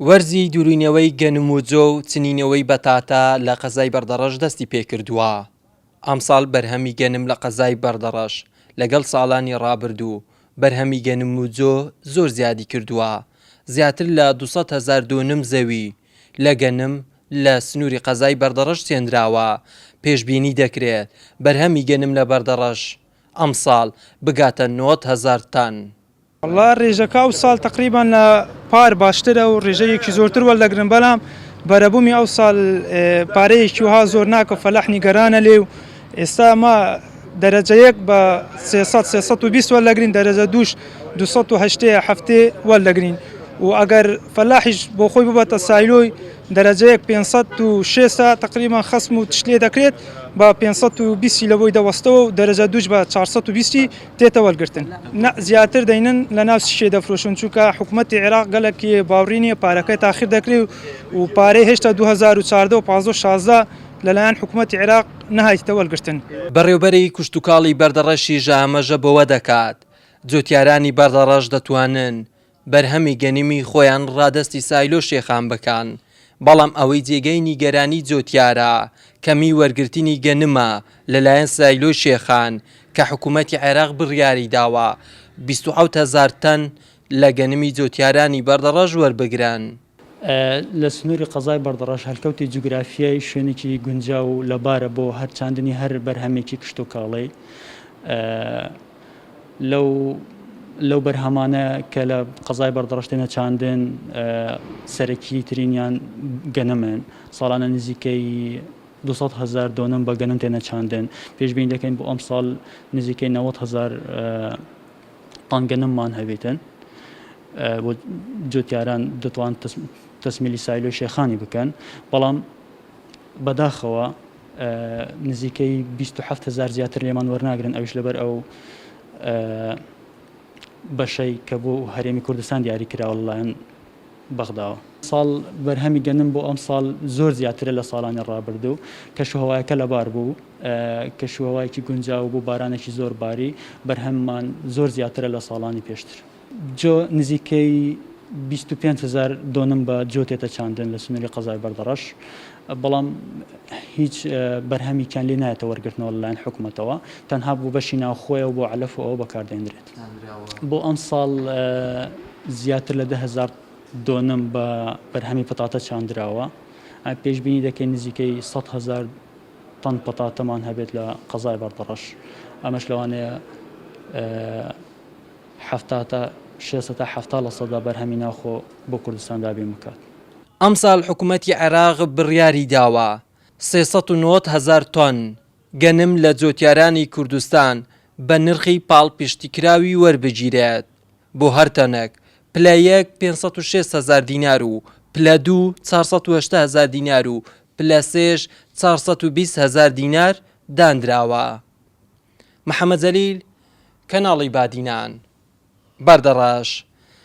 وەرزی دوورینەوەی گەنم و جۆ و چنینەوەی بەتاتە لە قەزای بەردەڕەش دەستی پێکردووە. ئەمساڵ بەرهەمی گەنم لە قەزای بەردەڕەش لەگەڵ ساڵانی ڕابردوو بەرهەمی گەنم و جۆ زۆر زیادی کردووە. زیاتر لە 200,000 دۆنم زەوی لە گەنم لە سنووری قەزای بەردەڕەش چێندراوە. پێشبینی دەکرێت بەرهەمی گەنم لە بەردەڕەش ئەمساڵ بگاتە 90,000 تان. والله ڕێژەکە ئەو ساڵ تقریبان لە پار باشترە و ڕێژەیەکی زۆرتر وەردەگرن، بەڵام بەرەبوومی ئەو ساڵ پارەیەکی وها زۆر ناکە و فەلاحنی گەرانە لێ و ئێستا ئەمە دەرەجەیەک بە 300-320 وەردەگرین، دەرەجە دووش 280 وەردەگرین و ئەگەر فەلاحیش بۆ خۆی ببەتە سایلۆی دەرەجەیەک 506 تقریبان خەسم و تشتێ دەکرێت بە 520 لەبۆی دەوەستەوە و دەرەجە دووش بە 420 تێتە وەرگرتن. زیاتر دەینن لە ناو شێ دەفرۆشن، چونکە حکوومەتی عێراق گەلێکی باوڕی نییە، پارەکەی تاخیر دەکرێت و پارەی هێشتا 2014 و 15-16 لەلایەن حکوومەتی عێراق نەهاتیتە وەرگرتن. بەڕێوەبەری کوشتتوکاڵی بەردەڕەشی ژامەژە بەوە دەکات جوتیارانی بەردەڕەش دەتوانن بەرهەمی گەنمی خۆیان ڕادستی سایلۆ شێخان بکەن، بەڵام ئەوەی جێگەی نیگەرانی جۆتیارە کەمی وەرگرتنی گەنمە لەلایەن سایلۆ شێخان کە حکوومەتی عێراق بڕیاری داوە 27,000 تەن لە گەنمی جۆتیارانی بەردەڕەش وەربگرن. لە سنووری قەزای بەردەڕەش هەرکەوتی جوگرافیای شوێنێکی گونجاو و لەبارە بۆ هەر چاندنی هەر بەرهەمێکی کشت و کاڵی لەو بەرهەمانە کە لە قەزای بەردەڕەش تێنە چاندن سەرەکی ترینیان گەنمن، ساڵانە نزیکەی 200,000 دۆنم بە گەنم تێنە چاندن. پێشبین دەکەین بۆ ئەم ساڵ نزیکەی 90,000 تان گەنممان هەبێتن بۆ جوتیاران دەتوان تەسمیلی سایلۆ شێخانی بکەن، بەڵام بەداخەوە نزیکەی 27,000 زیاتر لێمان وەرناگرن، ئەوش لەبەر ئەو بەشەی کە بۆ هەرێمی کوردستان دیاری کراوە لەلایەن بەغداوە. ساڵ بەرهەمی گەنم بۆ ئەم ساڵ زۆر زیاترە لە ساڵانی ڕابردوو، کەشوهەوایەکە لەبار بوو، کەشوهەوایەکی گونجاو بوو، بارانێکی زۆر باری، بەرهەممان زۆر زیاترە لە ساڵانی پێشتر. جۆ نزیکەی 25,000 دۆنم بە جۆ تێتە چاندن لە سنووری قەزای بەردەڕەش، بەڵام هیچ بەرهەمیان لێ نایەتە وەرگرتنەوە لەلایەن حکوومەتەوە، تەنها بوو بەشی ناوخۆیە و بۆ عەلەف و ئەوە بەکاردێنرێت. بۆ ئەم ساڵ زیاتر لە 10,000 دۆنم بە بەرهەمی پەتاتە چاندراوە. پێشبینی دەکەین نزیکەی 100,000 تەن پەتاتەمان هەبێت لە قەزای بەردەڕەش، ئەمەش لەوانەیە 60-70% بەرهەمی ناوخۆ بۆ کوردستان دابین بکات. ئەمساڵ حکوومەتی عێراق بڕیاری داوە 390,000 تۆن گەنم لە جۆتیارانی کوردستان بە نرخی پاڵپشتیکراوی وەربگیرێت. بۆ هەر تەنێک پلە یەک 506,000 دینار و پلە دوو 480,000 دینار و پلە سێش 420,000 دینار دانراوە. محەممەد جەلیل، کەناڵی بادینان، بەردەڕەش.